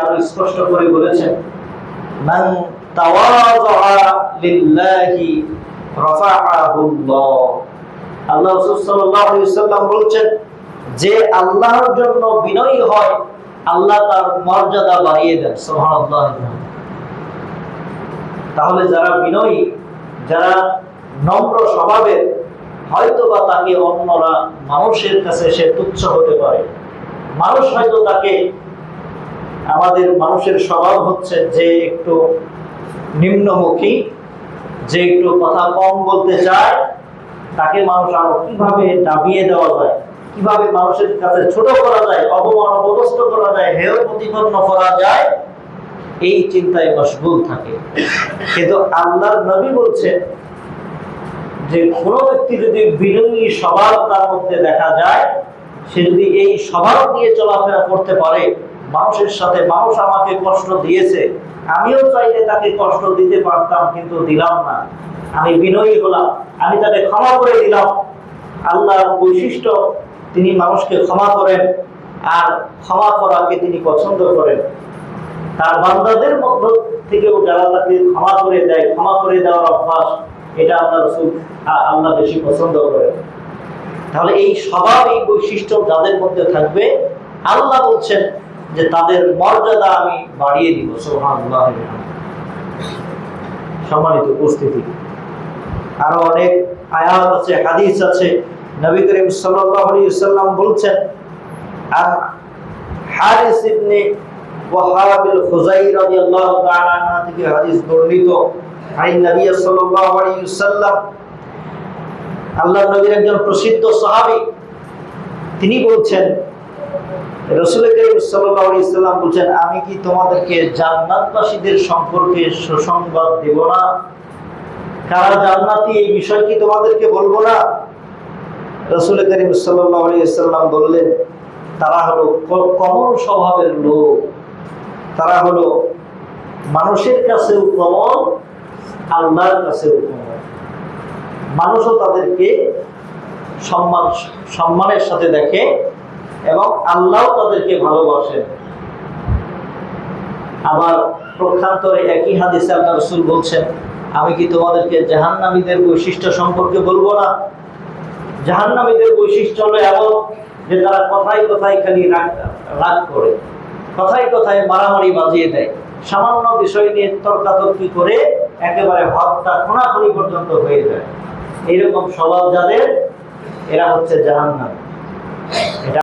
আরো স্পষ্ট করে বলেছেন, মান তাওয়াযা লিল্লাহি রাফাআহুল্লাহ। আল্লাহ রাসূল সাল্লাল্লাহু আলাইহি ওয়াসাল্লাম বলেছেন, যে আল্লাহর জন্য বিনয়ী হয় আল্লাহ তার মর্যাদা বাড়িয়ে দেন। সুবহানাল্লাহ। তাহলে যারা বিনয়ী, যারা নম্র স্বভাবের, হয়তোবা তাকে অন্যরা মানুষের কাছে সে তুচ্ছ হতে পারে। মানুষ হয়তো তাকে, আমাদের মানুষের স্বভাব হচ্ছে যে একটু নিম্নমুখী, যে একটু কথা কম বলতে চায়, তাকে মানুষ আরো কিভাবে দাবিয়ে দেওয়া যায়, কিভাবে মানুষের কাছে ছোট করা যায়, অপমান অপদস্থ করা যায়, হেয় প্রতিপন্ন করা যায়, এই চিন্তায় মশগুল থাকে। কিন্তু আল্লাহর নবী বলছেন যে কোনো ব্যক্তি যদি বিনয়ী স্বভাব তার মধ্যে দেখা যায়, সে যদি এই স্বভাব নিয়ে চলাফেরা করতে পারে, মানুষের সাথে, মানুষ আমাকে কষ্ট দিয়েছে, আমিও চাইলে তাকে কষ্ট দিতে পারতাম কিন্তু দিলাম না, আমি বিনয়ী হলাম, আমি তাকে ক্ষমা করে দিলাম। আল্লাহর বৈশিষ্ট্য, তিনি মানুষকে ক্ষমা করেন, আর ক্ষমা করাকে তিনি পছন্দ করেন। তার বান্দাদের মধ্য থেকেও যারা তাকে ক্ষমা করে দেয়, ক্ষমা করে দেওয়ার অভ্যাস, এটা আল্লাহ রাসূল আল্লাহ বেশি পছন্দ করেন। তাহলে এই স্বভাব, এই বৈশিষ্ট্য যাদের মধ্যে থাকবে, আল্লাহ বলছেন যে তাদের মর্যাদা আমি বাড়িয়ে দিব। সুবহানাল্লাহ। সম্মানিত উপস্থিতি, আরো অনেক আয়াত আছে, হাদিস আছে। নবী করিম সাল্লাল্লাহু আলাইহি ওয়াসাল্লাম বলছেন, আর হারিস ইবনে ওয়াহাব আল-খুযাই রাদিয়াল্লাহু তাআলা আনহু থেকে হাদিস বর্ণিত, আন নবী সাল্লাল্লাহু আলাইহি ওয়াসাল্লাম, আল্লাহর নবীর একজন প্রসিদ্ধ সাহাবী, তিনি বলছেন, রাসূল করিম সাল্লাল্লাহু আলাইহি ওয়াসাল্লাম বলছেন, আমি কি তোমাদেরকে জান্নাতবাসীদের সম্পর্কে সুসংবাদ দেব না? কারা জান্নাতি, এই বিষয় কি তোমাদেরকে বলবো না? রাসূল করিম সাল্লাল্লাহু আলাইহি ওয়াসাল্লাম বললেন, তারা হলো কমল স্বভাবের লোক, তারা হলো মানুষের কাছেও কমল, আল্লাহর কাছেও কমল। মানুষও তাদেরকে সম্মানের সাথে দেখে এবং আল্লাহও তাদেরকে ভালোবাসেন। আবার প্রক্ষান্তরে একই হাদিসে আল্লাহ রাসূল বলছেন, আমি কি তোমাদেরকে জাহান্নামীদের বৈশিষ্ট্য সম্পর্কে বলবো না? জাহান্নামীদের বৈশিষ্ট্য হলো এমন যে তারা কথায় কথায় খালি রাগ করে, কথায় কথায় মারামারি বাজিয়ে দেয়, সামান্য বিষয় নিয়ে তর্কাতর্কি করে একেবারে হত্যা খুনাখুনি পর্যন্ত হয়ে যায়। এইরকম স্বভাব যাদের, এরা হচ্ছে জাহান্নামী।